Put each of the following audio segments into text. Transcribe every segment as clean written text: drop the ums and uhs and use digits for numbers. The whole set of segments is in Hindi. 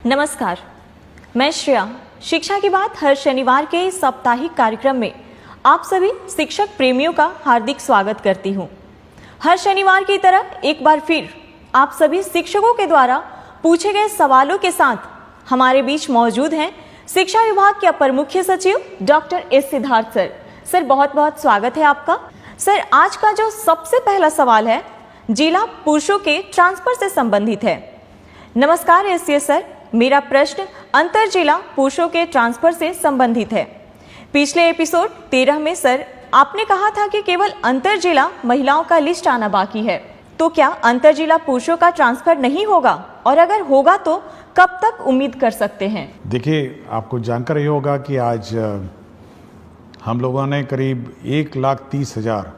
नमस्कार, मैं श्रेया। शिक्षा की बात हर शनिवार के इस साप्ताहिक कार्यक्रम में आप सभी शिक्षक प्रेमियों का हार्दिक स्वागत करती हूं। हर शनिवार की तरह एक बार फिर आप सभी शिक्षकों के द्वारा पूछे गए सवालों के साथ हमारे बीच मौजूद हैं शिक्षा विभाग के अपर मुख्य सचिव doctor S Siddharth sir. Sir, बहुत बहुत स्वागत है आपका। सर, आज का जो सबसे पहला सवाल है जिला पुरुषों के ट्रांसफर से संबंधित है। नमस्कार एससीएस सर, मेरा प्रश्न अंतर जिला पुरुषों के ट्रांसफर से संबंधित है। पिछले एपिसोड 13 में सर आपने कहा था कि केवल अंतर जिला महिलाओं का लिस्ट आना बाकी है, तो क्या अंतर जिला पुरुषों का ट्रांसफर नहीं होगा, और अगर होगा तो कब तक उम्मीद कर सकते हैं? देखिए, आपको जानकर ये होगा कि आज हम लोगों ने करीब 1,30,000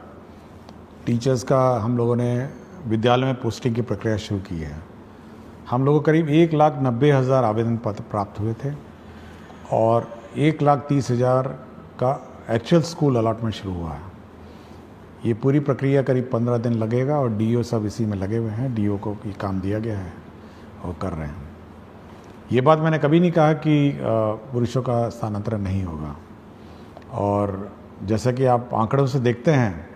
टीचर्स का हम लोगों ने विद्यालय में पोस्टिंग की प्रक्रिया शुरू की है। हम लोगों को करीब 1,90,000 आवेदन पत्र प्राप्त हुए थे और 1,30,000 का एक्चुअल स्कूल अलॉटमेंट शुरू हुआ है। ये पूरी प्रक्रिया करीब 15 दिन लगेगा और डीओ सब इसी में लगे हुए हैं। डीओ को ये काम दिया गया है और कर रहे हैं। ये बात मैंने कभी नहीं कहा कि पुरुषों का स्थानांतरण नहीं होगा, और जैसा कि आप आंकड़ों से देखते हैं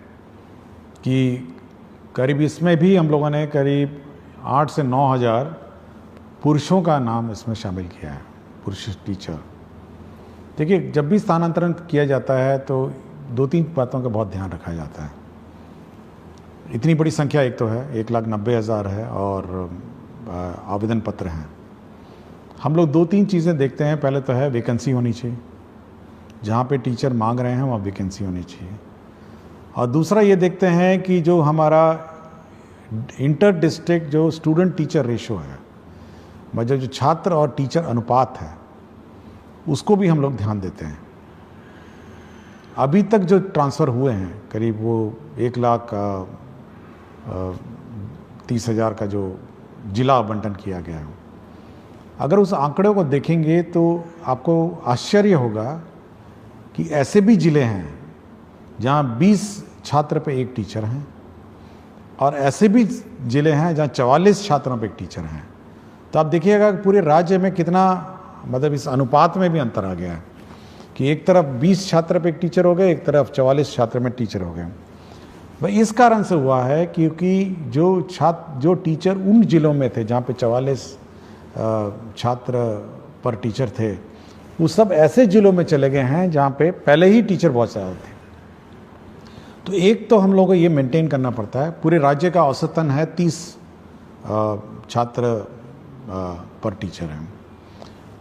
कि करीब इसमें भी हम लोगों ने करीब 8 से 9,000 पुरुषों का नाम इसमें शामिल किया है, पुरुष टीचर। देखिए, जब भी स्थानांतरण किया जाता है तो 2-3 बातों का बहुत ध्यान रखा जाता है। इतनी बड़ी संख्या एक तो है, 1,90,000 है और आवेदन पत्र हैं। हम लोग 2-3 चीज़ें देखते हैं। पहले तो है वैकेंसी होनी चाहिए, जहाँ पे टीचर मांग रहे हैं वहाँ वैकेंसी होनी चाहिए। और दूसरा ये देखते हैं कि जो हमारा इंटर डिस्ट्रिक्ट जो स्टूडेंट टीचर रेशो है, मतलब जो छात्र और टीचर अनुपात है, उसको भी हम लोग ध्यान देते हैं। अभी तक जो ट्रांसफ़र हुए हैं करीब वो 1,30,000 का जो जिला आवंटन किया गया है, अगर उस आंकड़े को देखेंगे तो आपको आश्चर्य होगा कि ऐसे भी ज़िले हैं जहाँ 20 छात्र पे एक टीचर हैं, और ऐसे भी ज़िले हैं जहाँ 44 छात्रों पे एक टीचर हैं। तो आप देखिएगा कि पूरे राज्य में कितना, मतलब इस अनुपात में भी अंतर आ गया है कि एक तरफ 20 छात्र पे एक टीचर हो गए, एक तरफ 44 छात्र में टीचर हो गए। भाई इस कारण से हुआ है क्योंकि जो टीचर उन ज़िलों में थे जहाँ पे 44 छात्र पर टीचर थे, वो सब ऐसे ज़िलों में चले गए हैं जहाँ पे पहले ही टीचर बहुत ज़्यादा थे। तो एक तो हम लोगों को ये मेंटेन करना पड़ता है। पूरे राज्य का औसतन है 30 छात्र पर टीचर हैं।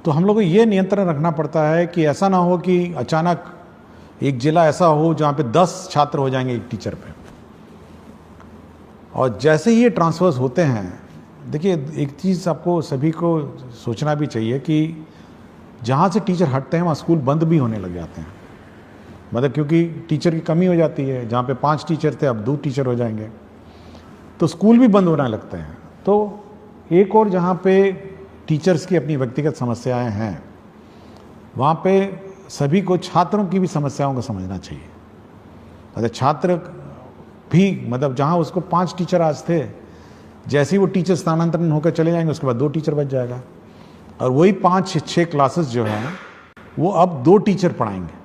तो हम लोग को ये नियंत्रण रखना पड़ता है कि ऐसा ना हो कि अचानक एक ज़िला ऐसा हो जहाँ पे 10 छात्र हो जाएंगे एक टीचर पे। और जैसे ही ये ट्रांसफर्स होते हैं, देखिए एक चीज़ आपको सभी को सोचना भी चाहिए कि जहाँ से टीचर हटते हैं वहाँ स्कूल बंद भी होने लग जाते हैं। मतलब क्योंकि टीचर की कमी हो जाती है, जहाँ पे 5 टीचर थे अब 2 टीचर हो जाएंगे, तो स्कूल भी बंद होने लगते हैं। तो एक और जहाँ पे टीचर्स की अपनी व्यक्तिगत समस्याएं हैं, वहाँ पे सभी को छात्रों की भी समस्याओं को समझना चाहिए। मतलब छात्र भी, मतलब जहाँ उसको 5 टीचर आज थे, जैसे ही वो टीचर स्थानांतरण होकर चले जाएंगे उसके बाद 2 टीचर बच जाएगा, और वही 5-6 क्लासेस जो हैं वो अब 2 टीचर पढ़ाएंगे।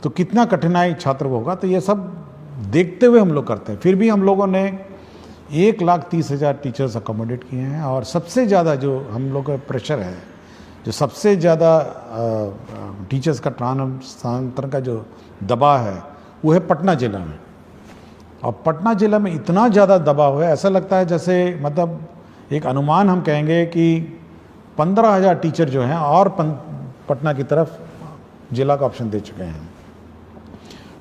तो कितना कठिनाई छात्र को होगा। तो ये सब देखते हुए हम लोग करते हैं। फिर भी हम लोगों ने 1,30,000 टीचर्स अकोमोडेट किए हैं, और सबसे ज़्यादा जो हम लोग का प्रेशर है, जो सबसे ज़्यादा टीचर्स का स्थानांतरण का जो दबाव है, वो है पटना ज़िला में। और पटना ज़िला में इतना ज़्यादा दबाव है, ऐसा लगता है जैसे, मतलब एक अनुमान हम कहेंगे कि 15,000 टीचर जो हैं और पटना की तरफ जिला का ऑप्शन दे चुके हैं।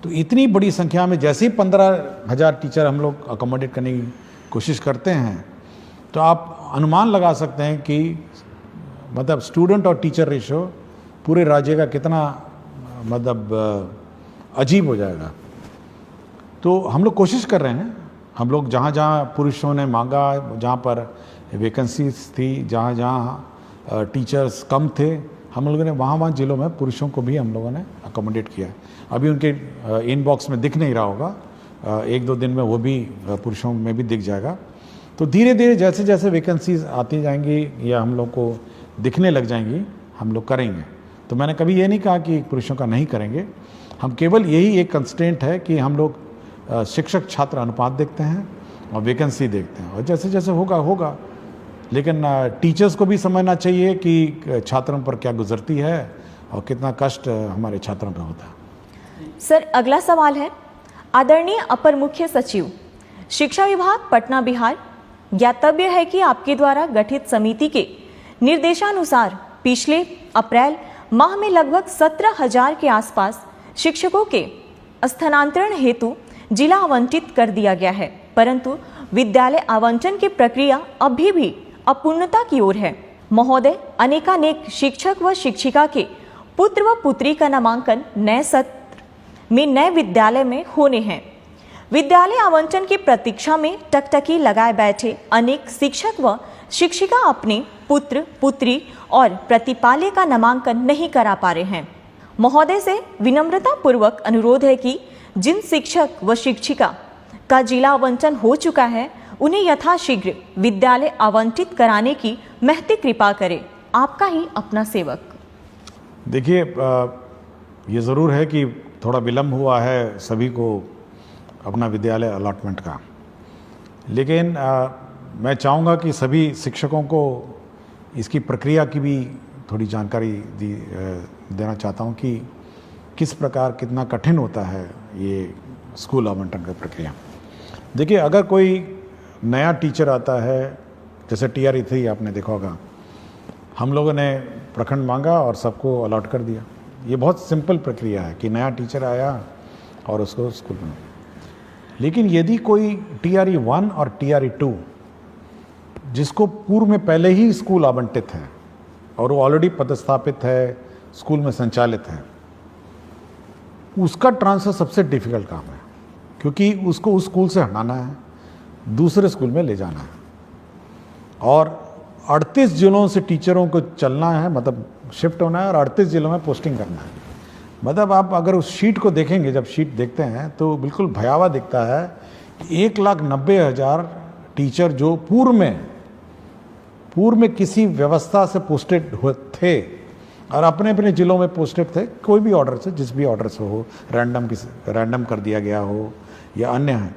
तो इतनी बड़ी संख्या में जैसे ही 15,000 टीचर हम लोग अकोमोडेट करने की कोशिश करते हैं, तो आप अनुमान लगा सकते हैं कि मतलब स्टूडेंट और टीचर रेशो पूरे राज्य का कितना मतलब अजीब हो जाएगा। तो हम लोग कोशिश कर रहे हैं। हम लोग जहाँ जहाँ पुरुषों ने मांगा, जहाँ पर वैकेंसीज थी, जहाँ जहाँ टीचर्स कम थे, हम लोगों ने वहाँ ज़िलों में पुरुषों को भी हम लोगों ने अकोमोडेट किया। अभी उनके इनबॉक्स में दिख नहीं रहा होगा, 1-2 दिन में वो भी पुरुषों में भी दिख जाएगा। तो धीरे धीरे जैसे जैसे वैकेंसीज आती जाएंगी या हम लोग को दिखने लग जाएंगी, हम लोग करेंगे। तो मैंने कभी ये नहीं कहा कि पुरुषों का नहीं करेंगे, हम केवल यही एक कंस्ट्रेंट है कि हम लोग शिक्षक छात्र अनुपात देखते हैं और वैकेंसी देखते हैं, और जैसे जैसे होगा होगा। लेकिन टीचर्स को भी समझना चाहिए कि छात्रों पर क्या गुजरती है और कितना कष्ट हमारे छात्रों पर होता है। सर, अगला सवाल है, आदरणीय अपर मुख्य सचिव, शिक्षा विभाग पटना बिहार, ज्ञातव्य है कि आपके द्वारा गठित समिति के निर्देशानुसार पिछले अप्रैल माह में लगभग 17,000 के आसपास शिक्षकों के स्थानांतरण हेतु जिला आवंटित कर दिया गया है, परंतु विद्यालय आवंटन की प्रक्रिया अभी भी अपूर्णता की ओर है। महोदय, अनेकानेक शिक्षक व शिक्षिका के पुत्र व पुत्री का नामांकन नए सत्र में नए विद्यालय में होने हैं। विद्यालय आवंटन की प्रतीक्षा में टकटकी लगाए बैठे अनेक शिक्षक व शिक्षिका अपने पुत्र पुत्री और प्रतिपाल्य का नामांकन नहीं करा पा रहे हैं। महोदय से विनम्रता पूर्वक अनुरोध है कि जिन शिक्षक व शिक्षिका का जिला आवंटन हो चुका है उन्हें यथाशीघ्र विद्यालय आवंटित कराने की महती कृपा करें। आपका ही अपना सेवक। देखिए, ये ज़रूर है कि थोड़ा विलम्ब हुआ है सभी को अपना विद्यालय अलॉटमेंट का, लेकिन मैं चाहूँगा कि सभी शिक्षकों को इसकी प्रक्रिया की भी थोड़ी जानकारी देना चाहता हूँ कि किस प्रकार कितना कठिन होता है ये स्कूल आवंटन का प्रक्रिया। देखिए, अगर कोई नया टीचर आता है, जैसे TRE 3 आपने देखा होगा, हम लोगों ने प्रखंड मांगा और सबको अलॉट कर दिया। ये बहुत सिंपल प्रक्रिया है कि नया टीचर आया और उसको स्कूल में। लेकिन यदि कोई TRE 1 और TRE 2 जिसको पूर्व में पहले ही स्कूल आवंटित है और वो ऑलरेडी पदस्थापित है, स्कूल में संचालित है, उसका ट्रांसफ़र सबसे डिफिकल्ट काम है, क्योंकि उसको उस स्कूल से हटाना है, दूसरे स्कूल में ले जाना है, और 38 जिलों से टीचरों को चलना है, मतलब शिफ्ट होना है, और 38 जिलों में पोस्टिंग करना है। मतलब आप अगर उस शीट को देखेंगे, जब शीट देखते हैं तो बिल्कुल भयावह दिखता है कि 1,90,000 टीचर जो पूर्व में किसी व्यवस्था से पोस्टेड थे और अपने अपने जिलों में पोस्टेड थे, कोई भी ऑर्डर से, जिस भी ऑर्डर से हो, रैंडम कर दिया गया हो या अन्य है,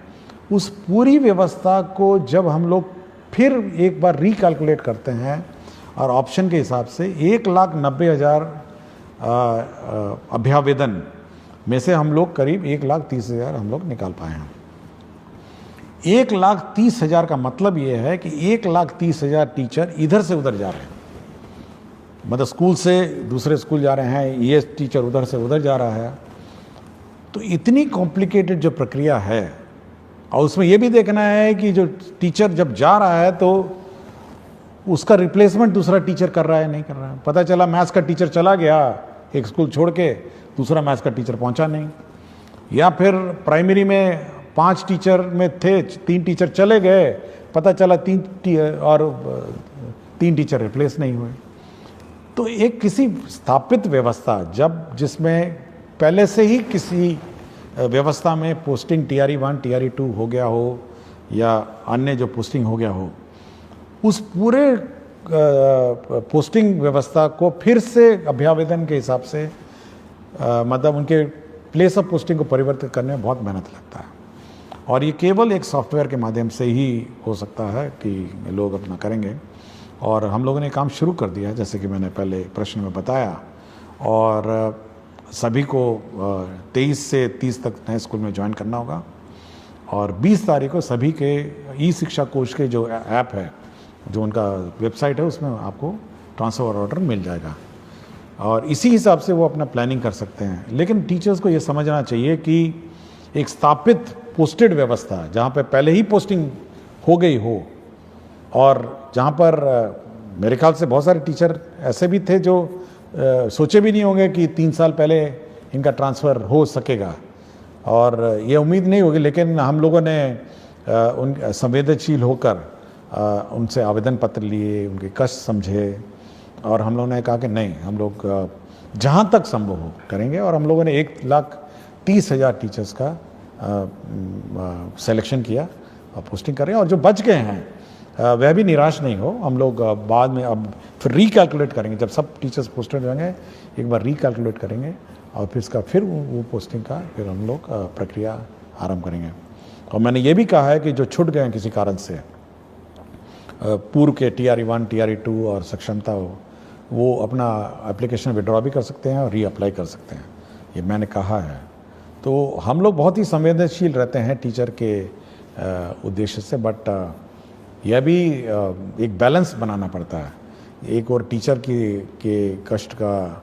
उस पूरी व्यवस्था को जब हम लोग फिर एक बार रिकैलकुलेट करते हैं और ऑप्शन के हिसाब से 1,90,000 अभ्यावेदन में से हम लोग करीब 1,30,000 हम लोग निकाल पाए हैं। 1,30,000 का मतलब ये है कि 1,30,000 टीचर इधर से उधर जा रहे हैं, मतलब स्कूल से दूसरे स्कूल जा रहे हैं, ये टीचर उधर से उधर जा रहा है। तो इतनी कॉम्प्लिकेटेड जो प्रक्रिया है, और उसमें ये भी देखना है कि जो टीचर जब जा रहा है तो उसका रिप्लेसमेंट दूसरा टीचर कर रहा है नहीं कर रहा है। पता चला मैथ्स का टीचर चला गया एक स्कूल छोड़ के, दूसरा मैथ्स का टीचर पहुंचा नहीं, या फिर प्राइमरी में 5 टीचर में थे, 3 टीचर चले गए, पता चला 3 टीचर रिप्लेस नहीं हुए। तो एक किसी स्थापित व्यवस्था जिसमें पहले से ही किसी व्यवस्था में पोस्टिंग TRE 1 TRE 2 हो गया हो या अन्य जो पोस्टिंग हो गया हो, उस पूरे पोस्टिंग व्यवस्था को फिर से अभ्यावेदन के हिसाब से मतलब उनके प्लेस ऑफ पोस्टिंग को परिवर्तित करने में बहुत मेहनत लगता है, और ये केवल एक सॉफ्टवेयर के माध्यम से ही हो सकता है कि लोग अपना करेंगे। और हम लोगों ने काम शुरू कर दिया है, जैसे कि मैंने पहले प्रश्न में बताया, और सभी को 23 से 30 तक नए स्कूल में ज्वाइन करना होगा, और 20 तारीख को सभी के ई-शिक्षा कोश के जो ऐप है, जो उनका वेबसाइट है, उसमें आपको ट्रांसफ़र ऑर्डर मिल जाएगा, और इसी हिसाब से वो अपना प्लानिंग कर सकते हैं। लेकिन टीचर्स को ये समझना चाहिए कि एक स्थापित पोस्टेड व्यवस्था जहाँ पे पहले ही पोस्टिंग हो गई हो, और जहाँ पर मेरे ख्याल से बहुत सारे टीचर ऐसे भी थे जो सोचे भी नहीं होंगे कि 3 साल पहले इनका ट्रांसफ़र हो सकेगा, और ये उम्मीद नहीं होगी, लेकिन हम लोगों ने उन संवेदनशील होकर उनसे आवेदन पत्र लिए, उनके कष्ट समझे, और हम लोगों ने कहा कि नहीं, हम लोग जहाँ तक संभव हो करेंगे, और हम लोगों ने 1,30,000 टीचर्स का सिलेक्शन किया और पोस्टिंग कर रहे हैं, और जो बच गए हैं वह भी निराश नहीं हो। हम लोग बाद में अब फिर रिकैलकुलेट करेंगे, जब सब टीचर्स पोस्टेड होंगे एक बार रिकैलकुलेट करेंगे और फिर इसका फिर वो पोस्टिंग का फिर हम लोग प्रक्रिया आरंभ करेंगे। और मैंने ये भी कहा है कि जो छूट गए हैं किसी कारण से, पूर्व के TRE1 TRE2 और सक्षमता हो, वो अपना एप्लीकेशन विड्रॉ भी कर सकते हैं और रीअप्लाई कर सकते हैं, ये मैंने कहा है। तो हम लोग बहुत ही संवेदनशील रहते हैं टीचर के उद्देश्य से, बट यह भी एक बैलेंस बनाना पड़ता है। एक और टीचर के कष्ट का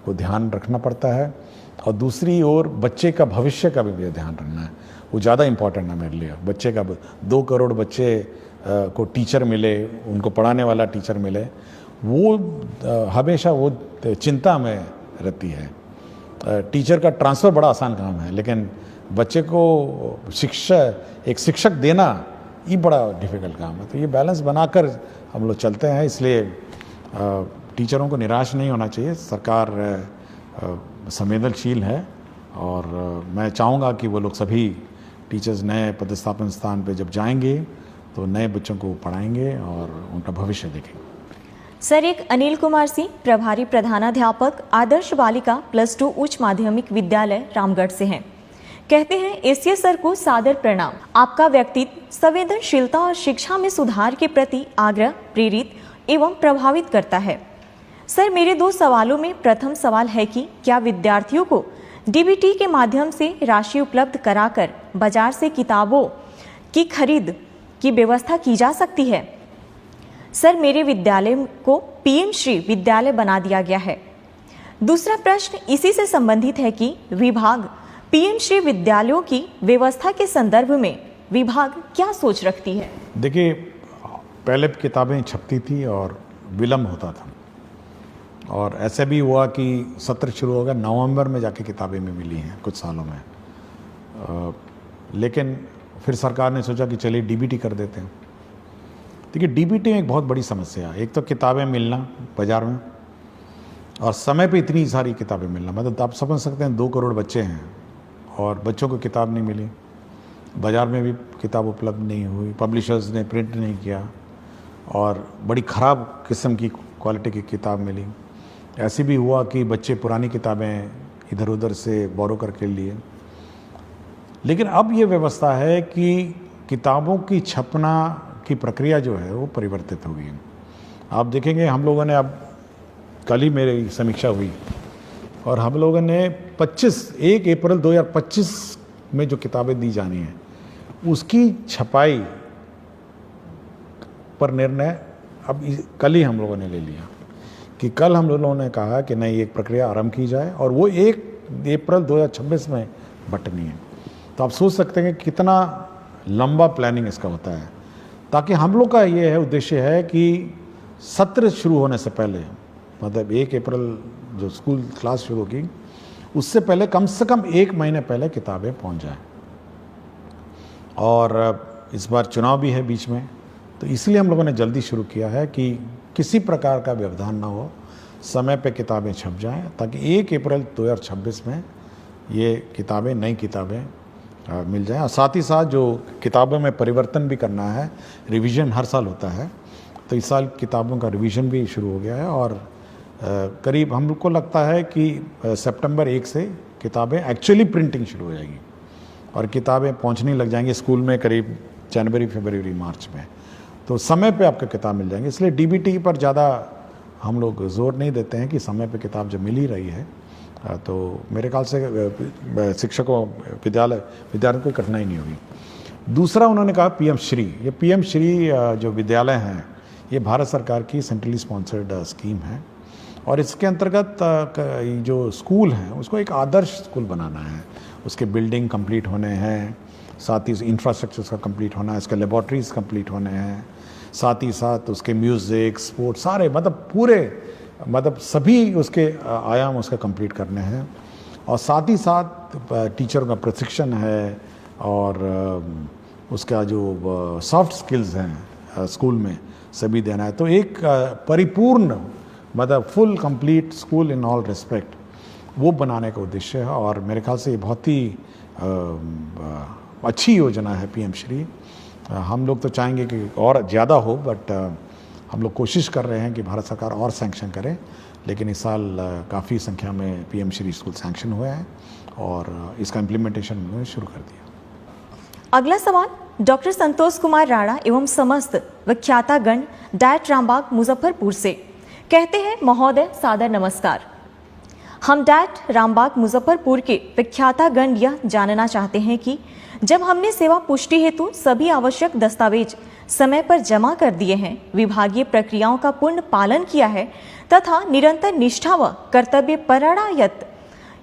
को ध्यान रखना पड़ता है और दूसरी ओर बच्चे का भविष्य का भी ध्यान रखना है, वो ज़्यादा इम्पॉर्टेंट है मेरे लिए। बच्चे का 2 करोड़ बच्चे को टीचर मिले, उनको पढ़ाने वाला टीचर मिले, वो हमेशा वो चिंता में रहती है। टीचर का ट्रांसफ़र बड़ा आसान काम है, लेकिन बच्चे को एक शिक्षक देना ये बड़ा डिफ़िकल्ट काम है। तो ये बैलेंस बनाकर हम लोग चलते हैं, इसलिए टीचरों को निराश नहीं होना चाहिए। सरकार संवेदनशील है और मैं चाहूँगा कि वो लोग सभी टीचर्स नए पदस्थापन स्थान पे जब जाएंगे तो नए बच्चों को पढ़ाएंगे और उनका भविष्य देखेंगे। सर, एक अनिल कुमार सिंह, प्रभारी प्रधानाध्यापक, आदर्श बालिका +2 उच्च माध्यमिक विद्यालय रामगढ़ से हैं। कहते हैं, एसीए सर को सादर प्रणाम। आपका व्यक्तित्व संवेदनशीलता और शिक्षा में सुधार के प्रति आग्रह प्रेरित एवं प्रभावित करता है। सर, मेरे 2 सवालों में प्रथम सवाल है कि क्या विद्यार्थियों को डीबीटी के माध्यम से राशि उपलब्ध कराकर बाजार से किताबों की खरीद की व्यवस्था की जा सकती है? सर, मेरे विद्यालय को पीएम श्री विद्यालय बना दिया गया है। दूसरा प्रश्न इसी से संबंधित है कि विभाग पीएम श्री विद्यालयों की व्यवस्था के संदर्भ में विभाग क्या सोच रखती है? देखिए, पहले किताबें छपती थी और विलम्ब होता था, और ऐसे भी हुआ कि सत्र शुरू हो गया, नवंबर में जाके किताबें में मिली हैं कुछ सालों में। लेकिन फिर सरकार ने सोचा कि चलिए डीबीटी कर देते हैं। देखिए, डीबीटी में एक बहुत बड़ी समस्या है। एक तो किताबें मिलना बाज़ार में, और समय पे इतनी सारी किताबें मिलना, मतलब आप समझ सकते हैं 2 करोड़ बच्चे हैं और बच्चों को किताब नहीं मिली, बाज़ार में भी किताब उपलब्ध नहीं हुई, पब्लिशर्स ने प्रिंट नहीं किया और बड़ी ख़राब किस्म की क्वालिटी की किताब मिली। ऐसे भी हुआ कि बच्चे पुरानी किताबें इधर उधर से बोरो करके लिए। लेकिन अब ये व्यवस्था है कि किताबों की छपना की प्रक्रिया जो है वो परिवर्तित हो गई है। आप देखेंगे, हम लोगों ने अब कल ही मेरी समीक्षा हुई और हम लोगों ने 1 अप्रैल 2025 में जो किताबें दी जानी है उसकी छपाई पर निर्णय अब कल ही हम लोगों ने ले लिया कि कल हम लोगों ने कहा कि नहीं, एक प्रक्रिया आरंभ की जाए और वो 1 अप्रैल 2026 में बंटनी है। तो आप सोच सकते हैं कि कितना लंबा प्लानिंग इसका होता है, ताकि हम लोग का ये है उद्देश्य है कि सत्र शुरू होने से पहले, मतलब 1 अप्रैल जो स्कूल क्लास शुरू होगी उससे पहले कम से कम 1 महीने पहले किताबें पहुंच जाएं। और इस बार चुनाव भी है बीच में, तो इसलिए हम लोगों ने जल्दी शुरू किया है कि किसी प्रकार का व्यवधान ना हो, समय पे किताबें छप जाएं, ताकि 1 अप्रैल 2026 में ये किताबें, नई किताबें मिल जाएं। और साथ ही साथ जो किताबों में परिवर्तन भी करना है, रिवीजन हर साल होता है, तो इस साल किताबों का रिवीजन भी शुरू हो गया है और करीब हम लोग को लगता है कि सितंबर 1 से किताबें एक्चुअली प्रिंटिंग शुरू हो जाएगी और किताबें पहुंचने लग जाएंगी स्कूल में करीब जनवरी, फरवरी, मार्च में। तो समय पे आपको किताब मिल जाएंगी। इसलिए डीबीटी पर ज़्यादा हम लोग जोर नहीं देते हैं कि समय पे किताब जब मिल ही रही है तो मेरे ख्याल से शिक्षकों, विद्यार्थियों को कठिनाई नहीं होगी। दूसरा, उन्होंने कहा पीएम श्री। ये पीएम श्री जो विद्यालय हैं ये भारत सरकार की सेंट्रली स्पॉन्सर्ड स्कीम है और इसके अंतर्गत जो स्कूल हैं उसको एक आदर्श स्कूल बनाना है। उसके बिल्डिंग कंप्लीट होने हैं, साथ ही इंफ्रास्ट्रक्चर का कंप्लीट होना है, इसके लेबॉर्ट्रीज कंप्लीट होने हैं, साथ ही साथ उसके म्यूज़िक, स्पोर्ट्स, सारे मतलब सभी उसके आयाम उसका कंप्लीट करने हैं। और साथ ही साथ टीचरों का प्रशिक्षण है और उसका जो सॉफ्ट स्किल्स हैं स्कूल में सभी देना है। तो एक परिपूर्ण, मतलब full complete school in all respect, वो बनाने का उद्देश्य है और मेरे ख्याल से ये बहुत ही अच्छी योजना है पीएम श्री। हम लोग तो चाहेंगे कि और ज़्यादा हो, बट हम लोग कोशिश कर रहे हैं कि भारत सरकार और सैंक्शन करे। लेकिन इस साल काफ़ी संख्या में पीएम श्री स्कूल सैंक्शन हुए हैं और इसका इम्प्लीमेंटेशन उन्होंने शुरू कर दिया। अगला सवाल डॉक्टर संतोष कुमार राणा एवं समस्त विख्यातागण डायट रामबाग मुजफ्फरपुर से। कहते हैं, महोदय सादर नमस्कार। हम डायट रामबाग मुजफ्फरपुर के विख्यातागण यह जानना चाहते हैं कि जब हमने सेवा पुष्टि हेतु सभी आवश्यक दस्तावेज समय पर जमा कर दिए हैं, विभागीय प्रक्रियाओं का पूर्ण पालन किया है तथा निरंतर निष्ठा व कर्तव्य परायणता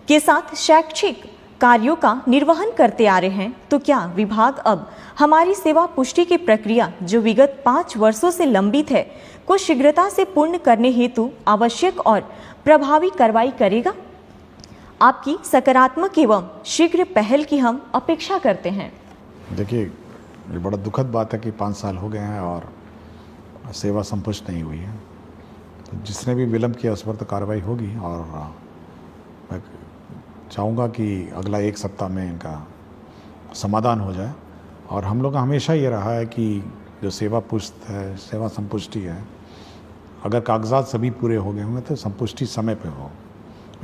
के साथ शैक्षिक कार्यों का निर्वहन करते आ रहे हैं, तो क्या विभाग अब हमारी सेवा पुष्टि की प्रक्रिया जो विगत 5 वर्षों से लंबित है को शीघ्रता से पूर्ण करने हेतु आवश्यक और प्रभावी कार्रवाई करेगा? आपकी सकारात्मक एवं शीघ्र पहल की हम अपेक्षा करते हैं। देखिए, ये बड़ा दुखद बात है कि 5 साल हो गए हैं और सेवा संपुष्ट नहीं हुई है। तो जिसने भी विलंब किया उस पर तो कार्रवाई होगी और मैं चाहूँगा कि अगला 1 सप्ताह में इनका समाधान हो जाए। और हम लोग का हमेशा ये रहा है कि जो सेवा पुष्ट है, सेवा संपुष्टि है, अगर कागजात सभी पूरे हो गए होंगे तो संपुष्टि समय पे हो,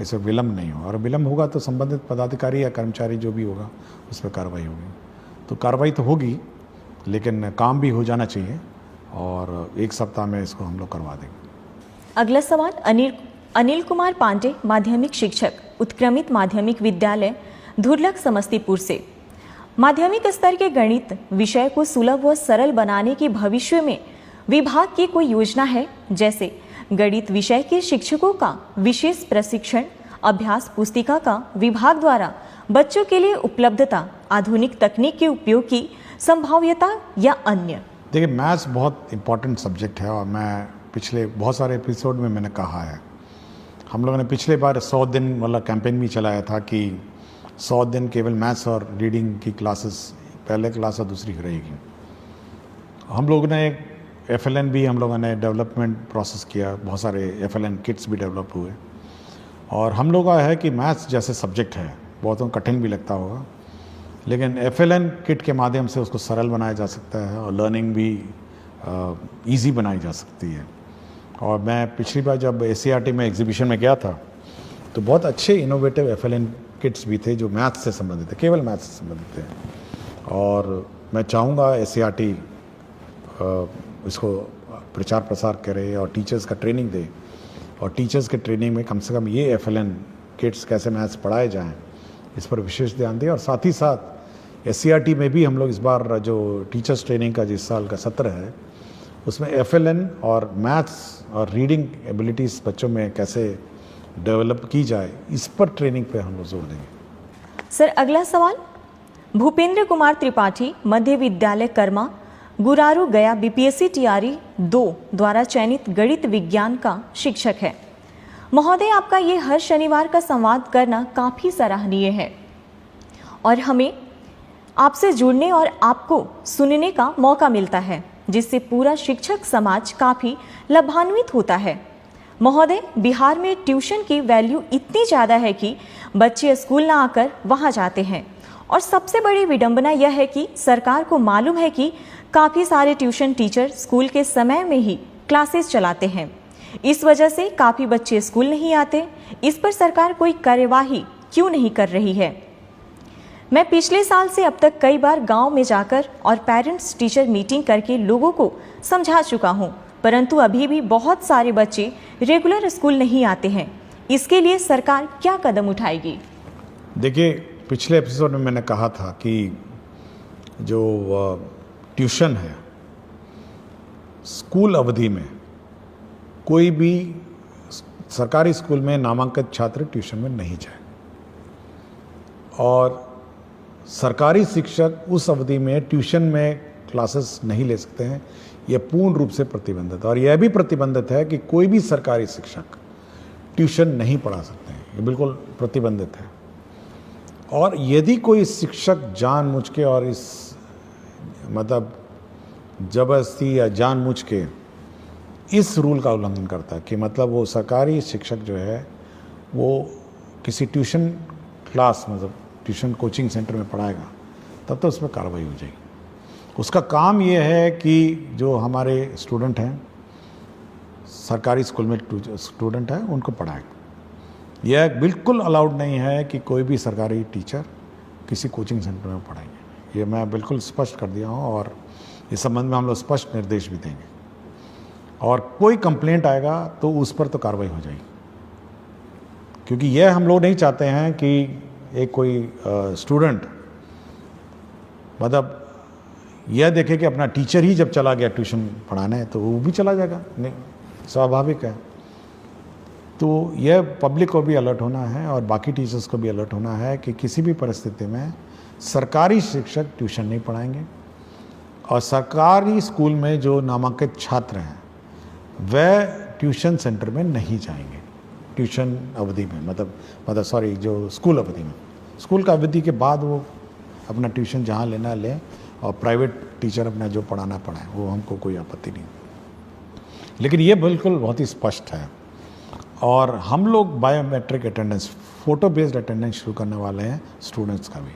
ऐसे विलम्ब नहीं हो। और विलम्ब होगा तो संबंधित पदाधिकारी या कर्मचारी जो भी होगा उस पर कार्रवाई होगी। तो कार्रवाई तो होगी, लेकिन काम भी हो जाना चाहिए और 1 सप्ताह में इसको हम लोग करवा देंगे। अगला सवाल अनिल कुमार पांडे, माध्यमिक शिक्षक, उत्क्रमित माध्यमिक विद्यालय धुरलक समस्तीपुर से। माध्यमिक स्तर के गणित विषय को सुलभ व सरल बनाने की भविष्य में विभाग की कोई योजना है? जैसे गणित विषय के शिक्षकों का विशेष प्रशिक्षण, अभ्यास पुस्तिका का विभाग द्वारा बच्चों के लिए उपलब्धता, आधुनिक तकनीक के उपयोग की संभाव्यता या अन्य? देखिए, मैथ्स बहुत इम्पॉर्टेंट सब्जेक्ट है और मैं पिछले बहुत सारे एपिसोड में मैंने कहा है। हम लोगों ने पिछले बार 100 दिन वाला कैंपेन भी चलाया था कि 100 दिन केवल मैथ्स और रीडिंग की क्लासेस, पहले क्लास और दूसरी रहेगी। हम लोगों ने एक FLN भी हम लोगों ने डेवलपमेंट प्रोसेस किया, बहुत सारे FLN किट्स भी डेवलप हुए। और हम लोग का है कि मैथ्स जैसे सब्जेक्ट है, बहुतों को कठिन भी लगता होगा, लेकिन FLN किट के माध्यम से उसको सरल बनाया जा सकता है और लर्निंग भी ईजी बनाई जा सकती है। और मैं पिछली बार जब ACRT में एग्जीबिशन में गया था तो बहुत अच्छे इनोवेटिव FLN किट्स भी थे जो मैथ्स से संबंधित थे, केवल मैथ्स से संबंधित थे। और मैं चाहूँगा ACRT इसको प्रचार प्रसार करे और टीचर्स का ट्रेनिंग दे, और टीचर्स के ट्रेनिंग में कम से कम ये FLN किट्स कैसे मैथ्स पढ़ाए जाएं इस पर विशेष ध्यान दें। और साथ ही साथ SCRT में भी हम लोग इस बार जो टीचर्स ट्रेनिंग का जिस साल का सत्र है उसमें FLN और मैथ्स और रीडिंग एबिलिटीज़ बच्चों में कैसे डेवलप की जाए इस पर ट्रेनिंग पे हम लोग जोर देंगे। सर, अगला सवाल भूपेंद्र कुमार त्रिपाठी, मध्य विद्यालय कर्मा, गुरारू गया, BPSC TRE 2 द्वारा चयनित गणित विज्ञान का शिक्षक है। महोदय, आपका ये हर शनिवार का संवाद करना काफ़ी सराहनीय है और हमें आपसे जुड़ने और आपको सुनने का मौका मिलता है, जिससे पूरा शिक्षक समाज काफ़ी लाभान्वित होता है। महोदय, बिहार में ट्यूशन की वैल्यू इतनी ज़्यादा है कि बच्चे स्कूल ना आकर वहाँ जाते हैं, और सबसे बड़ी विडंबना यह है कि सरकार को मालूम है कि काफ़ी सारे ट्यूशन टीचर स्कूल के समय में ही क्लासेस चलाते हैं। इस वजह से काफ़ी बच्चे स्कूल नहीं आते। इस पर सरकार कोई कार्यवाही क्यों नहीं कर रही है? मैं पिछले साल से अब तक कई बार गांव में जाकर और पेरेंट्स टीचर मीटिंग करके लोगों को समझा चुका हूं, परंतु अभी भी बहुत सारे बच्चे रेगुलर स्कूल नहीं आते हैं। इसके लिए सरकार क्या कदम उठाएगी? देखिए, पिछले एपिसोड में मैंने कहा था कि जो ट्यूशन है, स्कूल अवधि में कोई भी सरकारी स्कूल में नामांकित छात्र ट्यूशन में नहीं जाए, और सरकारी शिक्षक उस अवधि में ट्यूशन में क्लासेस नहीं ले सकते हैं। यह पूर्ण रूप से प्रतिबंधित है। और यह भी प्रतिबंधित है कि कोई भी सरकारी शिक्षक ट्यूशन नहीं पढ़ा सकते हैं, ये बिल्कुल प्रतिबंधित है। और यदि कोई शिक्षक जानबूझ के और इस मतलब जबरदस्ती या जानबूझ के इस रूल का उल्लंघन करता है कि मतलब वो सरकारी शिक्षक जो है वो किसी ट्यूशन क्लास मतलब ट्यूशन कोचिंग सेंटर में पढ़ाएगा, तब तो उस पर कार्रवाई हो जाएगी। उसका काम ये है कि जो हमारे स्टूडेंट हैं, सरकारी स्कूल में स्टूडेंट हैं, उनको पढ़ाए। यह बिल्कुल अलाउड नहीं है कि कोई भी सरकारी टीचर किसी कोचिंग सेंटर में पढ़ाएंगे। ये मैं बिल्कुल स्पष्ट कर दिया हूँ और इस संबंध में हम लोग स्पष्ट निर्देश भी देंगे। और कोई कंप्लेंट आएगा तो उस पर तो कार्रवाई हो जाएगी, क्योंकि यह हम लोग नहीं चाहते हैं कि एक कोई स्टूडेंट मतलब यह देखे कि अपना टीचर ही जब चला गया ट्यूशन पढ़ाने तो वो भी चला जाएगा, नहीं, स्वाभाविक है। तो यह पब्लिक को भी अलर्ट होना है और बाकी टीचर्स को भी अलर्ट होना है कि किसी भी परिस्थिति में सरकारी शिक्षक ट्यूशन नहीं पढ़ाएंगे और सरकारी स्कूल में जो नामांकित छात्र हैं वह ट्यूशन सेंटर में नहीं जाएंगे ट्यूशन अवधि में, मतलब सॉरी, जो स्कूल अवधि में। स्कूल का अवधि के बाद वो अपना ट्यूशन जहाँ लेना लें और प्राइवेट टीचर अपना जो पढ़ाना पढ़ाएं, वो हमको कोई आपत्ति नहीं। लेकिन ये बिल्कुल बहुत ही स्पष्ट है। और हम लोग biometric attendance, photo based attendance शुरू करने वाले हैं स्टूडेंट्स का भी।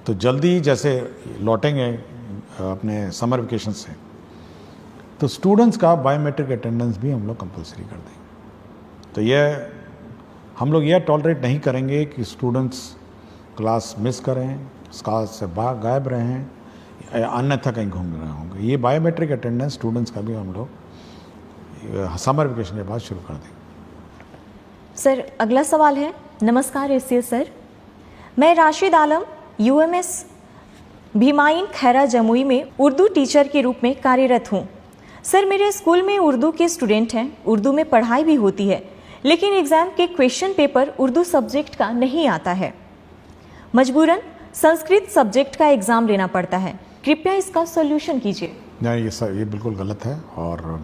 तो जल्दी जैसे लौटेंगे अपने समर वेकेशन से, तो स्टूडेंट्स का बायोमेट्रिक अटेंडेंस भी हम लोग कंपलसरी कर देंगे। तो यह हम लोग यह टॉलरेट नहीं करेंगे कि स्टूडेंट्स क्लास मिस करें, क्लास से गायब रहें, अन्यथा कहीं घूम रहे होंगे। ये बायोमेट्रिक अटेंडेंस स्टूडेंट्स का भी हम लोग समर वेकेशन के बाद शुरू कर देंगे। सर, अगला सवाल है। नमस्कार एससीएस सर, मैं राशिद आलम यूएमएस भीमाइन खैरा जमुई में उर्दू टीचर के रूप में कार्यरत हूँ। सर, मेरे स्कूल में उर्दू के स्टूडेंट हैं, उर्दू में पढ़ाई भी होती है, लेकिन एग्ज़ाम के क्वेश्चन पेपर उर्दू सब्जेक्ट का नहीं आता है। मजबूरन संस्कृत सब्जेक्ट का एग्ज़ाम लेना पड़ता है। कृपया इसका सॉल्यूशन कीजिए। नहीं, ये बिल्कुल गलत है और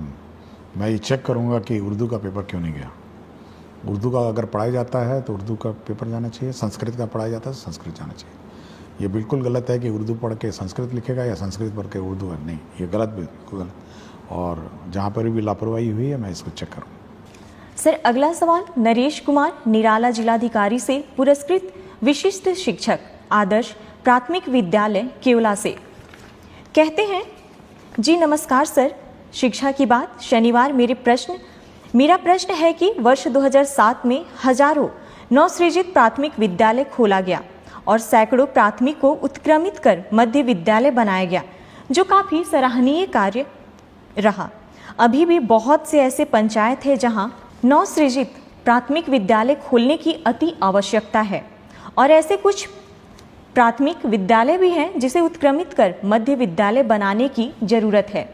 मैं ये चेक करूँगा कि उर्दू का पेपर क्यों नहीं गया। उर्दू का अगर पढ़ाया जाता है तो उर्दू का पेपर जाना चाहिए, संस्कृत का पढ़ाया जाता है तो संस्कृत जाना चाहिए। ये बिल्कुल गलत है कि उर्दू पढ़ के संस्कृत लिखेगा या संस्कृत पढ़ के उर्दू है, नहीं, ये गलत, बिल्कुल गलत। और जहाँ पर भी लापरवाही हुई है मैं इसको चेक करूँगा। सर, अगला सवाल नरेश कुमार निराला जिलाधिकारी से पुरस्कृत विशिष्ट शिक्षक आदर्श प्राथमिक विद्यालय केवला से। कहते हैं, जी नमस्कार सर, शिक्षा की बात शनिवार मेरा प्रश्न है कि वर्ष 2007 में हजारों नवसृजित प्राथमिक विद्यालय खोला गया और सैकड़ों प्राथमिक को उत्क्रमित कर मध्य विद्यालय बनाया गया, जो काफ़ी सराहनीय कार्य रहा। अभी भी बहुत से ऐसे पंचायत है जहां नवसृजित प्राथमिक विद्यालय खोलने की अति आवश्यकता है और ऐसे कुछ प्राथमिक विद्यालय भी हैं जिसे उत्क्रमित कर मध्य विद्यालय बनाने की जरूरत है।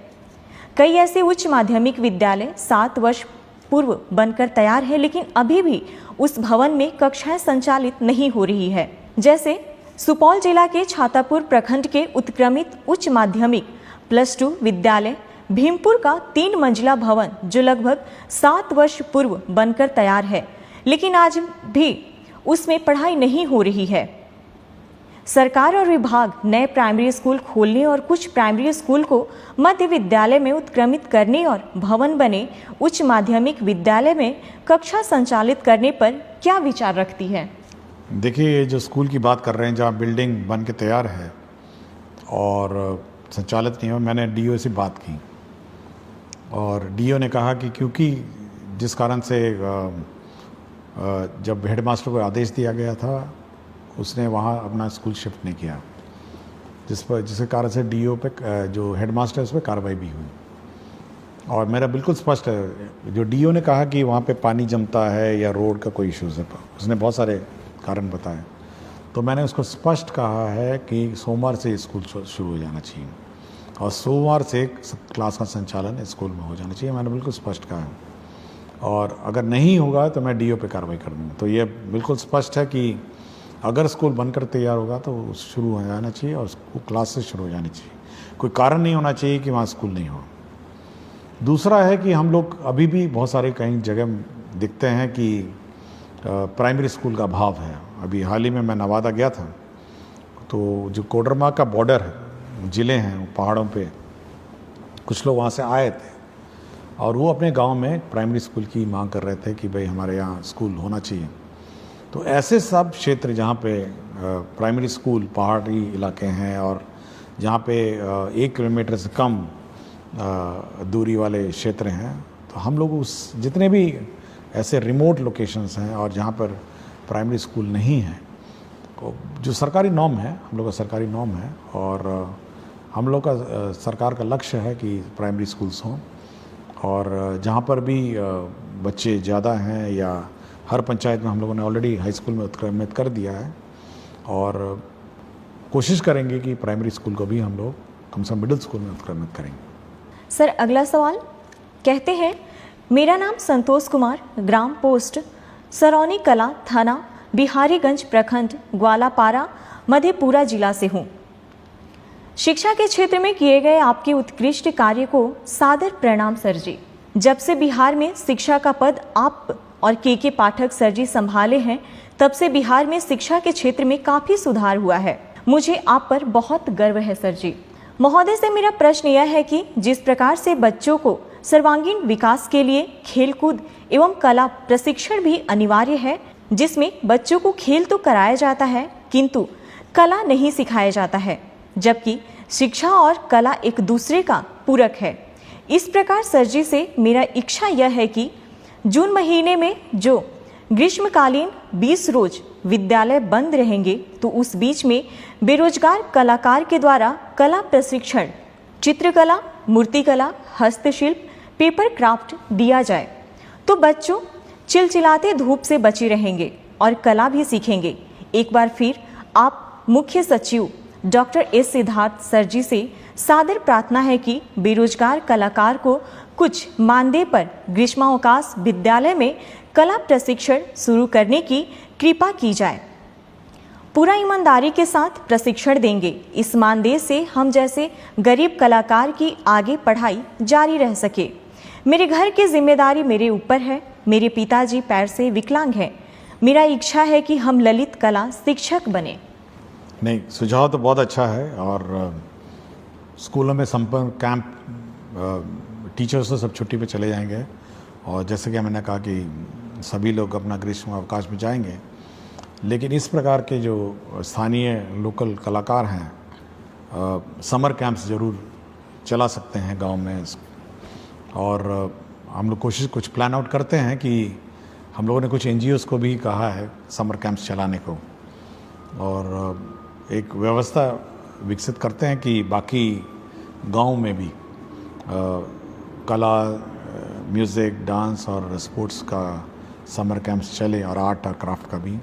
कई ऐसे उच्च माध्यमिक विद्यालय 7 वर्ष पूर्व बनकर तैयार है, लेकिन अभी भी उस भवन में कक्षाएं संचालित नहीं हो रही है। जैसे सुपौल जिला के छातापुर प्रखंड के उत्क्रमित उच्च माध्यमिक +2 विद्यालय भीमपुर का 3 मंजिला भवन, जो लगभग 7 वर्ष पूर्व बनकर तैयार है, लेकिन आज भी उसमें पढ़ाई नहीं हो रही है। सरकार और विभाग नए प्राइमरी स्कूल खोलने और कुछ प्राइमरी स्कूल को मध्य विद्यालय में उत्क्रमित करने और भवन बने उच्च माध्यमिक विद्यालय में कक्षा संचालित करने पर क्या विचार रखती है? देखिए, जो स्कूल की बात कर रहे हैं जहाँ बिल्डिंग बन के तैयार है और संचालित नहीं हो, मैंने डीओ से बात की और डीओ ने कहा कि क्योंकि जिस कारण से जब हेडमास्टर को आदेश दिया गया था उसने वहाँ अपना स्कूल शिफ्ट नहीं किया, जिसके कारण से डीओ पे जो हेडमास्टर है उस पर कार्रवाई भी हुई। और मेरा बिल्कुल स्पष्ट है, जो डीओ ने कहा कि वहाँ पे पानी जमता है या रोड का कोई इश्यूज़ है, उसने बहुत सारे कारण बताए, तो मैंने उसको स्पष्ट कहा है कि सोमवार से स्कूल शुरू हो जाना चाहिए और सोमवार से क्लास का संचालन स्कूल में हो जाना चाहिए। मैंने बिल्कुल स्पष्ट कहा है और अगर नहीं होगा तो मैं डीओ पे कार्रवाई कर दूँगा। तो ये बिल्कुल स्पष्ट है कि अगर स्कूल बनकर तैयार होगा तो शुरू हो जाना चाहिए और क्लास से शुरू हो जानी चाहिए। कोई कारण नहीं होना चाहिए कि वहाँ स्कूल नहीं हो। दूसरा है कि हम लोग अभी भी बहुत सारे कई जगह दिखते हैं कि प्राइमरी स्कूल का अभाव है। अभी हाल ही में मैं नवादा गया था, तो जो कोडरमा का बॉर्डर है, ज़िले हैं पहाड़ों पे, कुछ लोग वहाँ से आए थे और वो अपने गांव में प्राइमरी स्कूल की मांग कर रहे थे कि भाई हमारे यहाँ स्कूल होना चाहिए। तो ऐसे सब क्षेत्र जहाँ पे प्राइमरी स्कूल पहाड़ी इलाके हैं और जहाँ पे 1 किलोमीटर से कम दूरी वाले क्षेत्र हैं, तो हम लोग उस जितने भी ऐसे रिमोट लोकेशंस हैं और जहाँ पर प्राइमरी स्कूल नहीं है, तो जो सरकारी नॉर्म है, हम लोग का सरकारी नॉर्म है और हम लोग का सरकार का लक्ष्य है कि प्राइमरी स्कूल्स हों, और जहाँ पर भी बच्चे ज़्यादा हैं या हर पंचायत में हम लोगों ने ऑलरेडी हाई स्कूल में उत्क्रमित कर दिया है, और कोशिश करेंगे कि प्राइमरी स्कूल को भी हम लोग कम से कम मिडिल स्कूल में उत्क्रमित करेंगे। सर अगला सवाल कहते हैं, मेरा नाम संतोष कुमार, ग्राम पोस्ट सरौनी कला, थाना बिहारीगंज, प्रखंड ग्वालापारा, मधेपुरा जिला से हूँ। शिक्षा के क्षेत्र में किए गए आपके उत्कृष्ट कार्य को सादर प्रणाम सर जी। जब से बिहार में शिक्षा का पद आप और के पाठक सर जी संभाले हैं, तब से बिहार में शिक्षा के क्षेत्र में काफ़ी सुधार हुआ है। मुझे आप पर बहुत गर्व है सर जी। महोदय से मेरा प्रश्न यह है कि जिस प्रकार से बच्चों को सर्वांगीण विकास के लिए खेलकूद एवं कला प्रशिक्षण भी अनिवार्य है, जिसमें बच्चों को खेल तो कराया जाता है किंतु कला नहीं सिखाया जाता है, जबकि शिक्षा और कला एक दूसरे का पूरक है। इस प्रकार सर जी से मेरा इच्छा यह है कि जून महीने में जो ग्रीष्मकालीन 20 रोज विद्यालय बंद रहेंगे, तो उस बीच में बेरोजगार कलाकार के द्वारा कला प्रशिक्षण, चित्रकला, मूर्तिकला, हस्तशिल्प, पेपर क्राफ्ट दिया जाए, तो बच्चों चिलचिलाते धूप से बचे रहेंगे और कला भी सीखेंगे। एक बार फिर आप मुख्य सचिव डॉक्टर एस सिद्धार्थ सर जी से सादर प्रार्थना है कि बेरोजगार कलाकार को कुछ मानदेय पर ग्रीष्मावकाश विद्यालय में कला प्रशिक्षण शुरू करने की कृपा की जाए। पूरा ईमानदारी के साथ प्रशिक्षण देंगे। इस मानदेय से हम जैसे गरीब कलाकार की आगे पढ़ाई जारी रह सके। मेरे घर की जिम्मेदारी मेरे ऊपर है। मेरे पिताजी पैर से विकलांग हैं। मेरा इच्छा है कि हम ललित कला शिक्षक बने। नहीं, सुझाव तो बहुत अच्छा है, और स्कूलों में संपर्क कैंप, टीचर्स तो सब छुट्टी पे चले जाएंगे, और जैसे कि मैंने कहा कि सभी लोग अपना ग्रीष्म अवकाश में जाएंगे, लेकिन इस प्रकार के जो स्थानीय लोकल कलाकार हैं समर कैंप्स ज़रूर चला सकते हैं गांव में। और हम लोग कुछ प्लान आउट करते हैं कि हम लोगों ने कुछ NGOs को भी कहा है समर कैंप्स चलाने को, और एक व्यवस्था विकसित करते हैं कि बाकी गांव में भी कला, म्यूज़िक, डांस और स्पोर्ट्स का समर कैंप्स चले, और आर्ट और क्राफ्ट का भी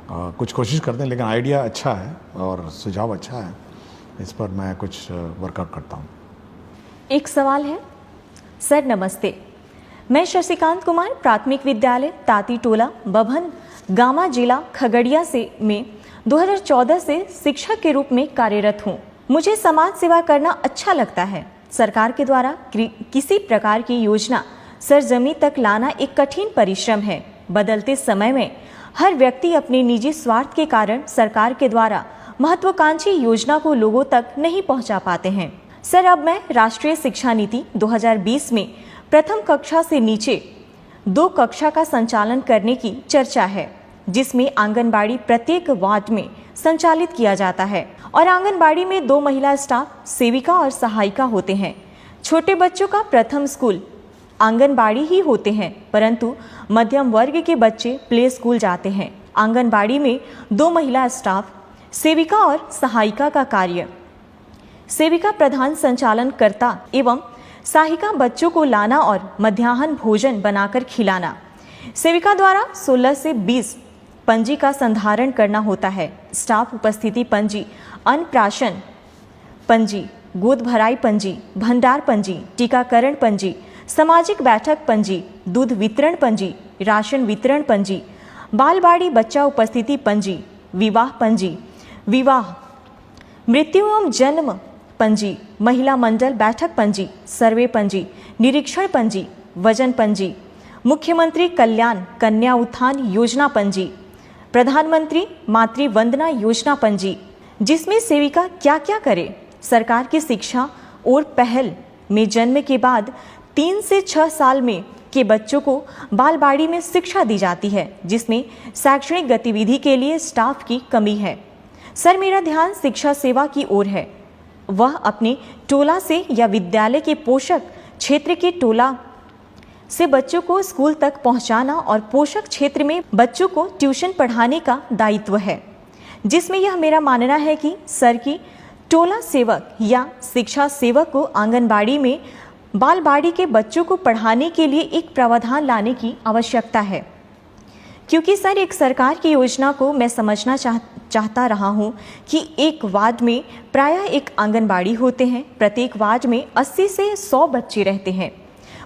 कुछ कोशिश करते हैं। लेकिन आइडिया अच्छा है और सुझाव अच्छा है, इस पर मैं कुछ वर्कआउट करता हूँ। एक सवाल है सर, नमस्ते। मैं शशिकांत कुमार, प्राथमिक विद्यालय ताती टोला, बभन गामा, जिला खगड़िया से में 2014 से शिक्षक के रूप में कार्यरत हूँ। मुझे समाज सेवा करना अच्छा लगता है। सरकार के द्वारा किसी प्रकार की योजना सरजमी तक लाना एक कठिन परिश्रम है। बदलते समय में हर व्यक्ति अपने निजी स्वार्थ के कारण सरकार के द्वारा महत्वाकांक्षी योजना को लोगों तक नहीं पहुंचा पाते हैं। सर, अब मैं राष्ट्रीय शिक्षा नीति 2020 में प्रथम कक्षा से नीचे 2 कक्षा का संचालन करने की चर्चा है, जिसमें आंगनबाड़ी प्रत्येक वार्ड में संचालित किया जाता है, और आंगनबाड़ी में 2 महिला स्टाफ सेविका और सहायिका होते हैं। छोटे बच्चों का प्रथम स्कूल आंगनबाड़ी ही होते हैं, परंतु मध्यम वर्ग के बच्चे प्ले स्कूल जाते हैं। आंगनबाड़ी में 2 महिला स्टाफ, सेविका और सहायिका का कार्य। सेविका प्रधान संचालन करता एवं सहायिका बच्चों को लाना और मध्याह्न भोजन बनाकर खिलाना। सेविका द्वारा 16 से 20 पंजी का संधारण करना होता है। स्टाफ उपस्थिति पंजी, अन्नप्राशन पंजी, गोद भराई पंजी, भंडार पंजी, टीकाकरण पंजी, सामाजिक बैठक पंजी, दूध वितरण पंजी, राशन वितरण पंजी, बालबाड़ी बच्चा उपस्थिति पंजी, विवाह पंजी, विवाह, मृत्यु एवं जन्म पंजी, महिला मंडल बैठक पंजी, सर्वे पंजी, निरीक्षण पंजी, वजन पंजी, मुख्यमंत्री कल्याण कन्या उत्थान योजना पंजी, प्रधानमंत्री मातृ वंदना योजना पंजी, जिसमें सेविका क्या क्या करे। सरकार की शिक्षा और पहल में जन्म के बाद 3 से 6 साल में के बच्चों को बालबाड़ी में शिक्षा दी जाती है, जिसमें शैक्षणिक गतिविधि के लिए स्टाफ की कमी है। सर, मेरा ध्यान शिक्षा सेवा की ओर है। वह अपने टोला से या विद्यालय के पोषक क्षेत्र के टोला से बच्चों को स्कूल तक पहुंचाना और पोषक क्षेत्र में बच्चों को ट्यूशन पढ़ाने का दायित्व है, जिसमें यह मेरा मानना है कि सर की टोला सेवक या शिक्षा सेवक को आंगनबाड़ी में बालवाड़ी के बच्चों को पढ़ाने के लिए एक प्रावधान लाने की आवश्यकता है, क्योंकि सर एक सरकार की योजना को मैं समझना चाहता रहा हूँ कि एक वार्ड में प्रायः एक आंगनबाड़ी होते हैं, प्रत्येक वार्ड में 80 से 100 बच्चे रहते हैं,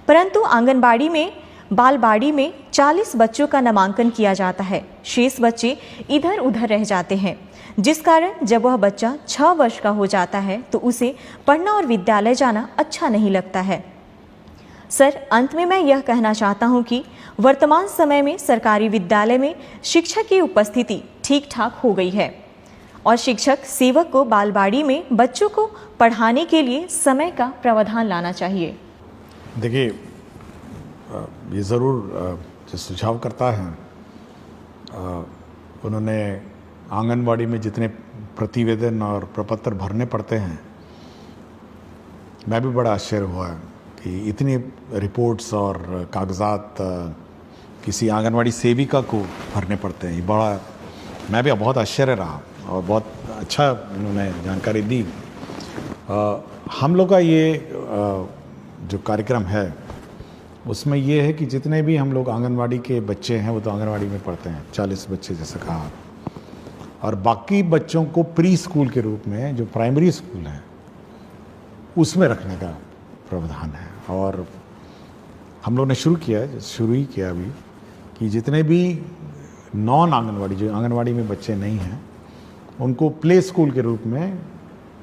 परंतु आंगनबाड़ी में बालवाड़ी में 40 बच्चों का नामांकन किया जाता है, शेष बच्चे इधर उधर रह जाते हैं, जिस कारण जब वह बच्चा 6 वर्ष का हो जाता है तो उसे पढ़ना और विद्यालय जाना अच्छा नहीं लगता है। सर, अंत में मैं यह कहना चाहता हूं कि वर्तमान समय में सरकारी विद्यालय में शिक्षक की उपस्थिति ठीक ठाक हो गई है और शिक्षक सेवक को बालवाड़ी में बच्चों को पढ़ाने के लिए समय का प्रावधान लाना चाहिए। देखिए, ये ज़रूर जो सुझाव करता है, उन्होंने आंगनबाड़ी में जितने प्रतिवेदन और प्रपत्र भरने पड़ते हैं, मैं भी बड़ा आश्चर्य हुआ कि इतनी रिपोर्ट्स और कागजात किसी आंगनबाड़ी सेविका को भरने पड़ते हैं। मैं भी बहुत आश्चर्य रहा और बहुत अच्छा उन्होंने जानकारी दी। हम लोग का ये जो कार्यक्रम है उसमें ये है कि जितने भी हम लोग आंगनबाड़ी के बच्चे हैं वो तो आंगनबाड़ी में पढ़ते हैं, 40 बच्चे जैसे कहा, और बाकी बच्चों को प्री स्कूल के रूप में जो प्राइमरी स्कूल है उसमें रखने का प्रावधान है। और हम लोग ने शुरू ही किया अभी कि जितने भी नॉन आंगनबाड़ी, जो आंगनबाड़ी में बच्चे नहीं हैं, उनको प्ले स्कूल के रूप में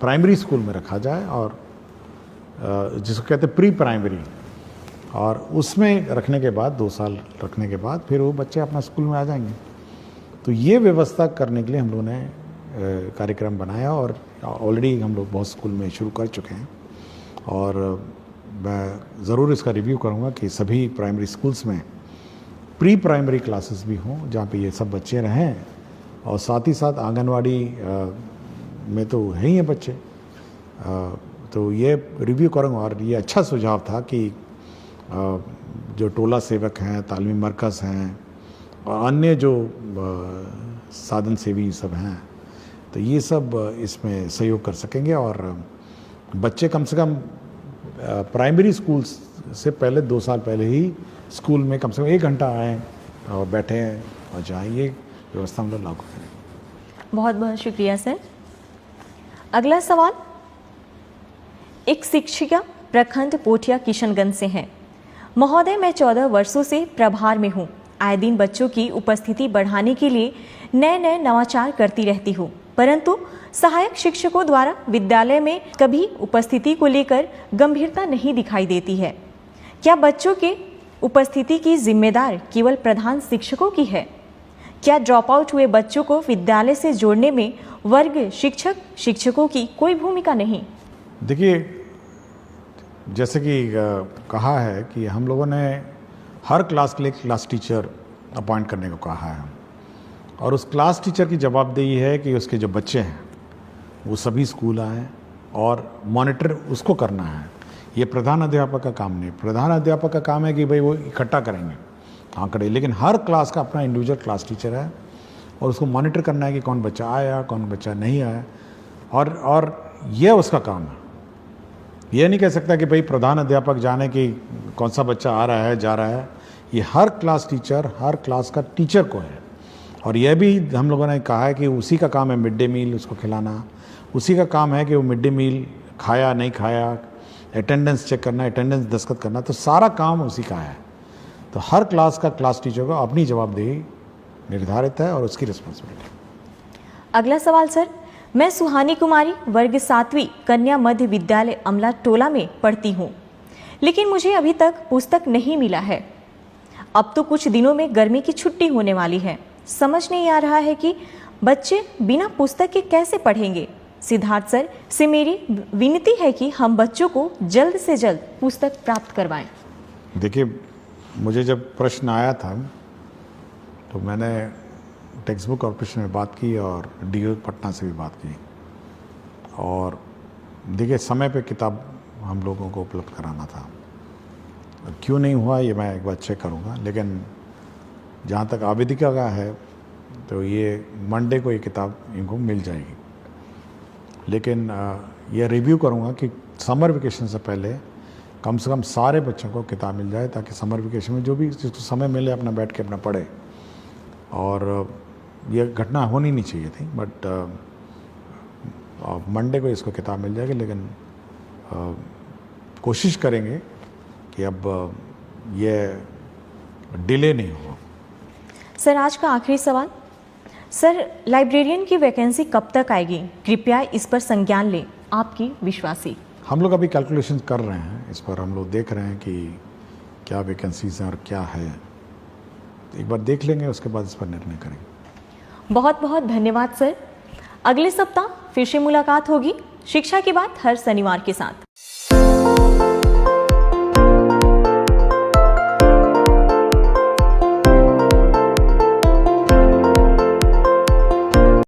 प्राइमरी स्कूल में रखा जाए, और जिसको कहते हैं प्री प्राइमरी, और उसमें रखने के बाद 2 साल रखने के बाद फिर वो बच्चे अपना स्कूल में आ जाएंगे। तो ये व्यवस्था करने के लिए हम लोगों ने कार्यक्रम बनाया और ऑलरेडी हम लोग बहुत स्कूल में शुरू कर चुके हैं, और मैं ज़रूर इसका रिव्यू करूँगा कि सभी प्राइमरी स्कूल्स में प्री प्राइमरी क्लासेस भी हों जहाँ पे ये सब बच्चे रहें, और साथ ही साथ आंगनवाड़ी में तो है ही हैं बच्चे, तो ये रिव्यू करूँगा। और ये अच्छा सुझाव था कि जो टोला सेवक हैं, तालीमी मरकज़ हैं और अन्य जो साधन सेवी सब हैं, तो ये सब इसमें सहयोग कर सकेंगे, और बच्चे कम से कम प्राइमरी स्कूल से पहले 2 साल पहले ही स्कूल में कम से कम 1 घंटा आएँ और बैठें और जाएँ। ये व्यवस्था हम लोग लागू करें। बहुत बहुत शुक्रिया सर। अगला सवाल एक शिक्षिका प्रखंड पोठिया किशनगंज से हैं। महोदय, मैं 14 वर्षों से प्रभार में हूँ। आए दिन बच्चों की उपस्थिति बढ़ाने के लिए नए नवाचार करती रहती हूँ, परंतु सहायक शिक्षकों द्वारा विद्यालय में कभी उपस्थिति को लेकर गंभीरता नहीं दिखाई देती है। क्या बच्चों के उपस्थिति की जिम्मेदार केवल प्रधान शिक्षकों की है? क्या ड्रॉप आउट हुए बच्चों को विद्यालय से जोड़ने में वर्ग शिक्षकों की कोई भूमिका नहीं? देखिए, जैसे कि कहा है कि हम लोगों ने हर क्लास के लिए क्लास टीचर अपॉइंट करने को कहा है, और उस क्लास टीचर की जवाबदेही है कि उसके जो बच्चे हैं वो सभी स्कूल आएँ और मॉनिटर उसको करना है। ये प्रधान अध्यापक का काम नहीं। प्रधान अध्यापक का काम है कि भाई वो इकट्ठा करेंगे आंकड़े, लेकिन हर क्लास का अपना इंडिविजुअल क्लास टीचर है और उसको मॉनिटर करना है कि कौन बच्चा आया, कौन बच्चा नहीं आया, और यह उसका काम है। यह नहीं कह सकता कि भाई प्रधान अध्यापक जाने कि कौन सा बच्चा आ रहा है, जा रहा है। ये हर क्लास टीचर, हर क्लास का टीचर को है। और यह भी हम लोगों ने कहा है कि उसी का काम है मिड डे मील उसको खिलाना, उसी का काम है कि वो मिड डे मील खाया नहीं खाया, अटेंडेंस चेक करना, अटेंडेंस दस्तखत करना, तो सारा काम उसी का है। तो हर क्लास का क्लास टीचर को अपनी जवाबदेही निर्धारित है और उसकी रिस्पॉन्सिबिलिटी। अगला सवाल सर, मैं सुहानी कुमारी वर्ग 7वीं कन्या मध्य विद्यालय अमला टोला में पढ़ती हूँ, लेकिन मुझे अभी तक पुस्तक नहीं मिला है। अब तो कुछ दिनों में गर्मी की छुट्टी होने वाली है। समझ नहीं आ रहा है कि बच्चे बिना पुस्तक के कैसे पढ़ेंगे। सिद्धार्थ सर से मेरी विनती है कि हम बच्चों को जल्द से जल्द पुस्तक प्राप्त करवाएं। देखिए, मुझे जब प्रश्न आया था तो मैंने टेक्स्ट बुक कॉर्पोरेशन में बात की और डीओ पटना से भी बात की, और देखिए समय पे किताब हम लोगों को उपलब्ध कराना था, क्यों नहीं हुआ ये मैं एक बार चेक करूँगा। लेकिन जहाँ तक आवेदिका का है तो ये मंडे को ये किताब इनको मिल जाएगी। लेकिन ये रिव्यू करूँगा कि समर वेकेशन से पहले कम से कम सारे बच्चों को किताब मिल जाए, ताकि समर वेकेशन में जो भी जिसको समय मिले अपना बैठ के अपना पढ़े। और ये घटना होनी नहीं चाहिए थी, बट मंडे को इसको किताब मिल जाएगी। लेकिन कोशिश करेंगे कि अब ये डिले नहीं हो। सर आज का आखिरी सवाल, सर लाइब्रेरियन की वैकेंसी कब तक आएगी? कृपया इस पर संज्ञान लें, आपकी विश्वासी। हम लोग अभी कैलकुलेशन कर रहे हैं, इस पर हम लोग देख रहे हैं कि क्या वैकेंसीज हैं और क्या है। एक बार देख लेंगे, उसके बाद इस पर निर्णय करेंगे। बहुत बहुत धन्यवाद सर। अगले सप्ताह फिर से मुलाकात होगी शिक्षा की बात हर शनिवार के साथ।